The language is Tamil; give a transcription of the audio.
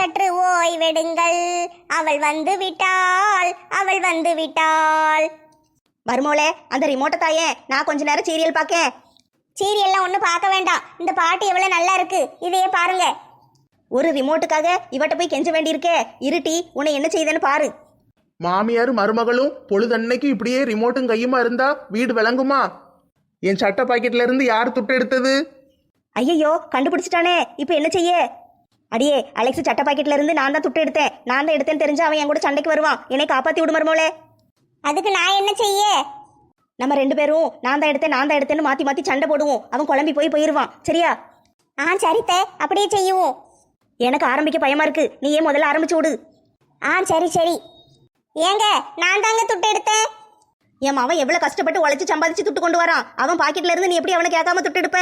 சற்று ஓய்வெடுங்கள், அவள் வந்து விட்டாள், அவள் வந்து விட்டாள். மருமோளே, அந்த ரிமோட்டை தாயே, நான் கொஞ்ச நேரம் சீரியல் பார்க்கேன். சீரியல்லாம் ஒன்றும் பார்க்க வேண்டாம், இந்த பாட்டு எவ்வளவு நல்லா இருக்கு, இதையே பாருங்க. ஒரு ரிமோட்டுக்காக இவட்ட போய் கெஞ்ச வேண்டியிருக்கே. இருட்டி, உன்னை என்ன செய்தேன்னு பாரு. மாமியார் மருமகளும் பொழுதன்னைக்கு இப்படியே ரிமோட்டும் கையுமா இருந்தா வீடு விளங்குமா? என் சட்டை பாக்கெட்ல இருந்து யார் துட்டு எடுத்தது? ஐயையோ, கண்டுபிடிச்சிட்டானே, இப்போ என்ன செய்ய? அடியே, அலெக்ஸ் சட்ட பாக்கெட்ல இருந்து நான் தான் துட்டு எடுத்தேன். நான் தான் எடுத்தேன்னு தெரிஞ்சு அவன் என் கூட சண்டைக்கு வருவான். என்னை காப்பாத்தி விடு மருமோளே. அதுக்கு நான் என்ன செய்ய? நம்ம 2 பேரும் நான் தான் எடுத்தேன்னு மாத்தி மாத்தி சண்டை போடுவோம். அவன் குழம்பி போயிருவான். சரியா? சரித்தே, அப்படியே செய்யுவோம். எனக்கு ஆரம்பிக்க பயமா இருக்கு, நீ ஏன் முதல்ல ஆரம்பிச்சு விடு. சரி சரி. ஏங்க, நான் தாங்க துட்டு எடுத்தேன். என் அவன் எவ்வளவு கஷ்டப்பட்டு உழைச்சு சம்பாதிச்சு துட்டு கொண்டு வரான். அவன் பாக்கெட்ல இருந்து நீ எப்படி அவனை கேட்காம துட்டு எடுப்ப?